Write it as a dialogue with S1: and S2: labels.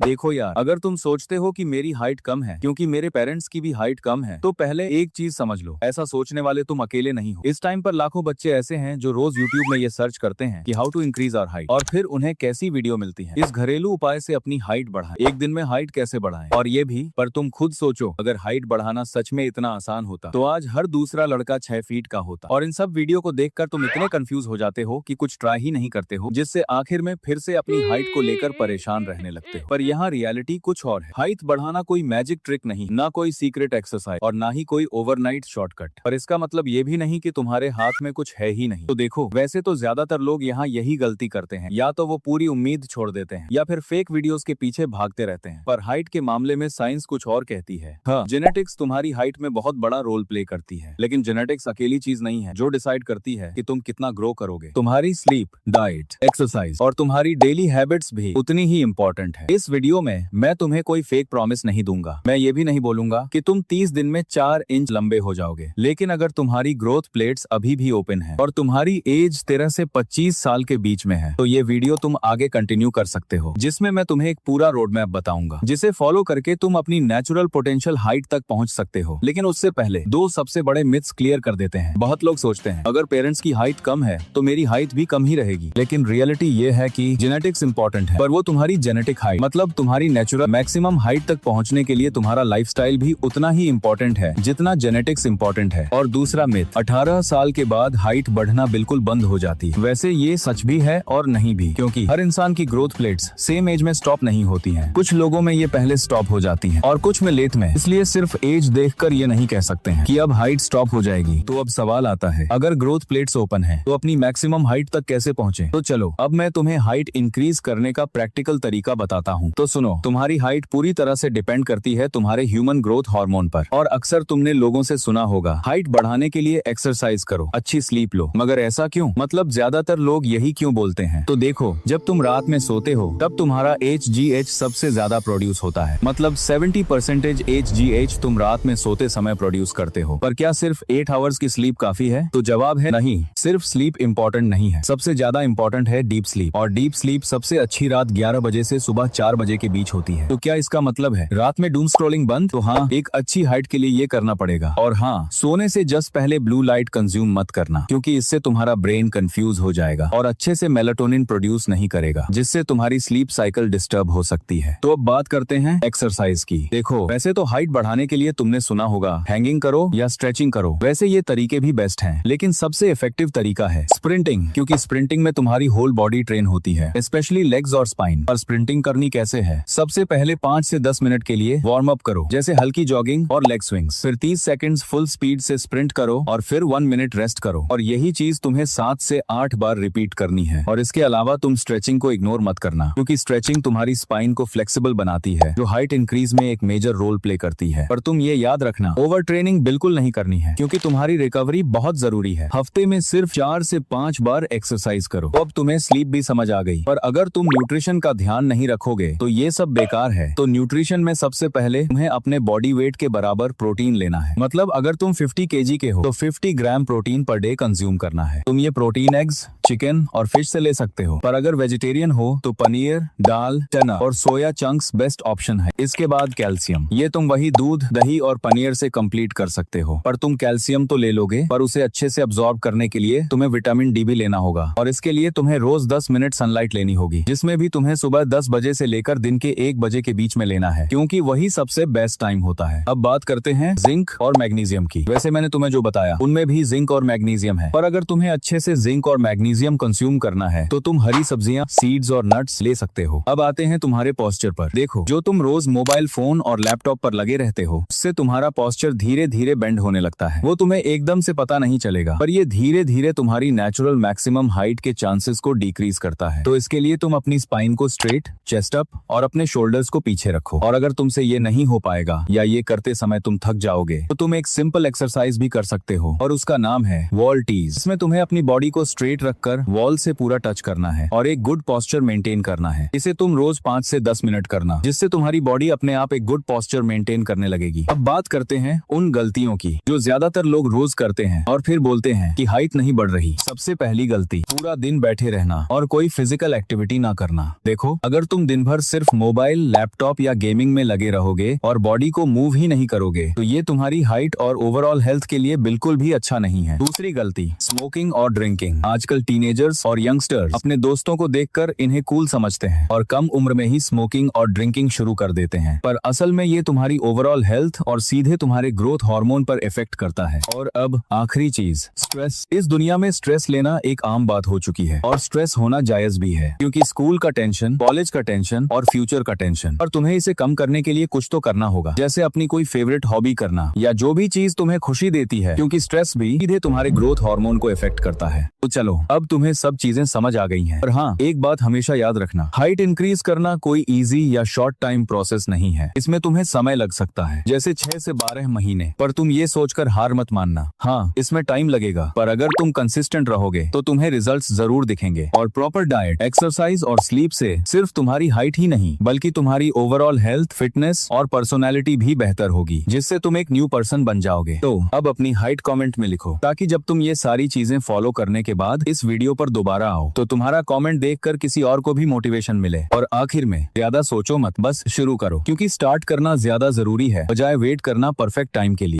S1: देखो यार, अगर तुम सोचते हो कि मेरी हाइट कम है क्योंकि मेरे पेरेंट्स की भी हाइट कम है, तो पहले एक चीज समझ लो, ऐसा सोचने वाले तुम अकेले नहीं हो। इस टाइम पर लाखों बच्चे ऐसे हैं जो रोज यूट्यूब में ये सर्च करते हैं कि how to increase our height, और फिर उन्हें कैसी वीडियो मिलती है इस घरेलू उपाय से अपनी हाइट बढ़ाएं, एक दिन में हाइट कैसे बढ़ाएं। और ये भी, पर तुम खुद सोचो, अगर हाइट बढ़ाना सच में इतना आसान होता तो आज हर दूसरा लड़का 6 फीट का होता। और इन सब वीडियो को देखकर तुम इतने कंफ्यूज हो जाते हो कि कुछ ट्राई ही नहीं करते हो, जिससे आखिर में फिर से अपनी हाइट को लेकर परेशान रहने लगते हो। पर यहाँ रियलिटी कुछ और है। हाइट बढ़ाना कोई मैजिक ट्रिक नहीं, ना कोई सीक्रेट एक्सरसाइज, और ना ही कोई ओवरनाइट शॉर्टकट। पर इसका मतलब ये भी नहीं कि तुम्हारे हाथ में कुछ है ही नहीं। तो देखो, वैसे तो ज्यादातर लोग यहाँ यही गलती करते हैं, या तो वो पूरी उम्मीद छोड़ देते हैं या फिर फेक वीडियोस के पीछे भागते रहते हैं। पर हाइट के मामले में साइंस कुछ और कहती है। हाँ, जेनेटिक्स तुम्हारी हाइट में बहुत बड़ा रोल प्ले करती है, लेकिन जेनेटिक्स अकेली चीज नहीं है जो डिसाइड करती है कि तुम कितना ग्रो करोगे। तुम्हारी स्लीप, डाइट, एक्सरसाइज और तुम्हारी डेली हैबिट्स भी उतनी ही इम्पोर्टेंट है। इस वीडियो में मैं तुम्हें कोई फेक प्रॉमिस नहीं दूंगा। मैं ये भी नहीं बोलूंगा कि तुम 30 दिन में 4 इंच लंबे हो जाओगे, लेकिन अगर तुम्हारी ग्रोथ प्लेट्स अभी भी ओपन है और तुम्हारी एज 13 से 25 साल के बीच में है, तो ये वीडियो तुम आगे कंटिन्यू कर सकते हो, जिसमें मैं तुम्हें एक पूरा रोड मैप बताऊंगा, जिसे फॉलो करके तुम अपनी नेचुरल पोटेंशियल हाइट तक पहुंच सकते हो। लेकिन उससे पहले दो सबसे बड़े मिथ्स क्लियर कर देते हैं। बहुत लोग सोचते हैं अगर पेरेंट्स की हाइट कम है तो मेरी हाइट भी कम ही रहेगी, लेकिन रियलिटी ये है कि जेनेटिक्स इंपॉर्टेंट है, पर वो तुम्हारी जेनेटिक हाइट, मतलब तुम्हारी नेचुरल मैक्सिमम हाइट तक पहुंचने के लिए तुम्हारा लाइफस्टाइल भी उतना ही इम्पोर्टेंट है जितना जेनेटिक्स इम्पोर्टेंट है। और दूसरा मिथ, 18 साल के बाद हाइट बढ़ना बिल्कुल बंद हो जाती है। वैसे ये सच भी है और नहीं भी, क्योंकि हर इंसान की ग्रोथ प्लेट्स सेम एज में स्टॉप नहीं होती हैं। कुछ लोगों में ये पहले स्टॉप हो जाती हैं और कुछ में लेट में। इसलिए सिर्फ एज देखकर ये नहीं कह सकते हैं कि अब हाइट स्टॉप हो जाएगी। तो अब सवाल आता है, अगर ग्रोथ प्लेट्स ओपन है तो अपनी मैक्सिमम हाइट तक कैसे पहुंचे? तो चलो, अब मैं तुम्हें हाइट इंक्रीज करने का प्रैक्टिकल तरीका बताता हूँ। तो सुनो, तुम्हारी हाइट पूरी तरह से डिपेंड करती है तुम्हारे ह्यूमन ग्रोथ हार्मोन पर। और अक्सर तुमने लोगों से सुना होगा, हाइट बढ़ाने के लिए एक्सरसाइज करो, अच्छी स्लीप लो। मगर ऐसा क्यों? मतलब ज्यादातर लोग यही क्यों बोलते हैं? तो देखो, जब तुम रात में सोते हो तब तुम्हारा HGH सबसे ज्यादा प्रोड्यूस होता है। मतलब 70% HGH तुम रात में सोते समय प्रोड्यूस करते हो। पर क्या सिर्फ 8 आवर्स की स्लीप काफी है? तो जवाब है नहीं। सिर्फ स्लीप इम्पोर्टेंट नहीं है, सबसे ज्यादा इम्पोर्टेंट है डीप स्लीप। और डीप स्लीप सबसे अच्छी रात 11 बजे से सुबह 4 बजे के बीच होती है। तो क्या इसका मतलब है रात में डूम स्क्रॉलिंग बंद? तो हाँ, एक अच्छी हाइट के लिए ये करना पड़ेगा। और हाँ, सोने से जस्ट पहले ब्लू लाइट कंज्यूम मत करना, क्योंकि इससे तुम्हारा ब्रेन कंफ्यूज हो जाएगा और अच्छे से मेलाटोनिन प्रोड्यूस नहीं करेगा, जिससे तुम्हारी स्लीप साइकिल डिस्टर्ब हो सकती है। तो अब बात करते हैं एक्सरसाइज की। देखो, वैसे तो हाइट बढ़ाने के लिए तुमने सुना होगा हैंगिंग करो या स्ट्रेचिंग करो। वैसे ये तरीके भी बेस्ट हैं, लेकिन सबसे इफेक्टिव तरीका है स्प्रिंटिंग, क्योंकि स्प्रिंटिंग में तुम्हारी होल बॉडी ट्रेन होती है, स्पेशली लेग्स और स्पाइन। और स्प्रिंटिंग करनी कैसे है? सबसे पहले 5 से 10 मिनट के लिए वार्म अप करो, जैसे हल्की जॉगिंग और लेग स्विंग्स। फिर 30 सेकंड्स फुल स्पीड से स्प्रिंट करो और फिर 1 मिनट रेस्ट करो। और यही चीज तुम्हें 7 से 8 बार रिपीट करनी है। और इसके अलावा तुम स्ट्रेचिंग को इग्नोर मत करना, क्योंकि स्ट्रेचिंग तुम्हारी स्पाइन को फ्लेक्सिबल बनाती है, जो हाइट इंक्रीज में एक मेजर रोल प्ले करती है। पर तुम ये याद रखना, ओवर ट्रेनिंग बिल्कुल नहीं करनी है, क्योंकि तुम्हारी रिकवरी बहुत जरूरी है। हफ्ते में सिर्फ 4 से 5 बार एक्सरसाइज करो। अब तुम्हें स्लीप भी समझ आ गई। पर अगर तुम न्यूट्रिशन का ध्यान नहीं रखोगे तो ये सब बेकार है। तो न्यूट्रिशन में सबसे पहले तुम्हें अपने बॉडी वेट के बराबर प्रोटीन लेना है। मतलब अगर तुम 50 kg के हो तो 50 gram protein per day consume करना है। तुम ये प्रोटीन एग्स, चिकन और फिश से ले सकते हो। पर अगर वेजिटेरियन हो तो पनीर, दाल, चना और सोया चंक्स बेस्ट ऑप्शन है। इसके बाद कैल्शियम, ये तुम वही दूध, दही और पनीर से कंप्लीट कर सकते हो। पर तुम कैल्शियम तो ले लोगे, पर उसे अच्छे से अब्सॉर्ब करने के लिए तुम्हें विटामिन डी भी लेना होगा। और इसके लिए तुम्हें रोज 10 मिनट सनलाइट लेनी होगी, जिसमें भी तुम्हें सुबह 10 बजे से लेकर दिन के 1 बजे के बीच में लेना है, क्योंकि वही सबसे बेस्ट टाइम होता है। अब बात करते हैं जिंक और मैग्नीशियम की। वैसे मैंने तुम्हें जो बताया उनमें भी जिंक और मैग्नीशियम है, पर अगर तुम्हें अच्छे से जिंक और मैग्नीशियम कंज्यूम करना है तो तुम हरी सब्जियां, सीड्स और नट्स ले सकते हो। अब आते हैं तुम्हारे पोस्चर पर। देखो, जो तुम रोज मोबाइल फोन और लैपटॉप पर लगे रहते हो, उससे तुम्हारा पोस्चर धीरे धीरे बेंड होने लगता है। वो तुम्हें एकदम से पता नहीं चलेगा, पर ये धीरे धीरे तुम्हारी नेचुरल मैक्सिमम हाइट के चांसेस को डिक्रीज करता है। तो इसके लिए तुम अपनी स्पाइन को स्ट्रेट, चेस्ट अप और अपने शोल्डर्स को पीछे रखो। और अगर तुमसे ये नहीं हो पाएगा या ये करते समय तुम थक जाओगे, तो तुम एक सिंपल एक्सरसाइज भी कर सकते हो, और उसका नाम है वॉल टीज। इसमें तुम्हें अपनी बॉडी को स्ट्रेट रखकर वॉल से पूरा टच करना है और एक गुड पोस्चर मेंटेन करना है। इसे तुम रोज 5 से 10 मिनट करना, जिससे तुम्हारी बॉडी अपने आप एक गुड पोस्चर मेंटेन करने लगेगी। अब बात करते हैं उन गलतियों की जो ज्यादातर लोग रोज करते हैं और फिर बोलते हैं कि हाइट नहीं बढ़ रही। सबसे पहली गलती, पूरा दिन बैठे रहना और कोई फिजिकल एक्टिविटी ना करना। देखो, अगर तुम दिन भर सिर्फ मोबाइल, लैपटॉप या गेमिंग में लगे रहोगे और बॉडी को मूव ही नहीं करोगे तो ये तुम्हारी हाइट और ओवरऑल हेल्थ के लिए बिल्कुल भी अच्छा नहीं है। दूसरी गलती, स्मोकिंग और ड्रिंकिंग। आजकल टीनेजर्स और यंगस्टर्स अपने दोस्तों को देखकर इन्हें कूल समझते हैं और कम उम्र में ही स्मोकिंग और ड्रिंकिंग शुरू कर देते हैं, पर असल में ये तुम्हारी ओवरऑल हेल्थ और सीधे तुम्हारे ग्रोथ हार्मोन पर इफेक्ट करता है। और अब आखिरी चीज, स्ट्रेस। इस दुनिया में स्ट्रेस लेना एक आम बात हो चुकी है और स्ट्रेस होना जायज भी है, क्योंकि स्कूल का टेंशन, कॉलेज का टेंशन और फ्यूचर का टेंशन। और तुम्हें इसे कम करने के लिए कुछ तो करना होगा, जैसे अपनी कोई फेवरेट हॉबी करना या जो भी चीज तुम्हें खुशी देती है, क्योंकि स्ट्रेस भी सीधे तुम्हारे ग्रोथ हार्मोन को इफेक्ट करता है। तो चलो, अब तुम्हें सब चीजें समझ आ गई हैं। पर हाँ, एक बात हमेशा याद रखना, हाइट इंक्रीज करना कोई इजी या शॉर्ट टाइम प्रोसेस नहीं है। इसमें तुम्हें समय लग सकता है, जैसे 6 से 12 महीने, पर तुम ये सोचकर हार मत मानना। हाँ, इसमें टाइम लगेगा, पर अगर तुम कंसिस्टेंट रहोगे तो तुम्हें रिजल्ट्स जरूर दिखेंगे। और प्रॉपर डाइट, एक्सरसाइज और स्लीप से सिर्फ तुम्हारी हाइट ही नहीं, बल्कि तुम्हारी ओवरऑल हेल्थ, फिटनेस और पर्सनालिटी भी बेहतर होगी, जिससे तुम एक न्यू पर्सन बन जाओगे। तो अब अपनी हाइट कमेंट में लिखो, ताकि जब तुम ये सारी चीजें फॉलो करने के बाद इस वीडियो पर दोबारा आओ तो तुम्हारा कमेंट देखकर किसी और को भी मोटिवेशन मिले। और आखिर में, ज्यादा सोचो मत, बस शुरू करो, क्योंकि स्टार्ट करना ज्यादा जरूरी है बजाय वेट करना परफेक्ट टाइम के लिए।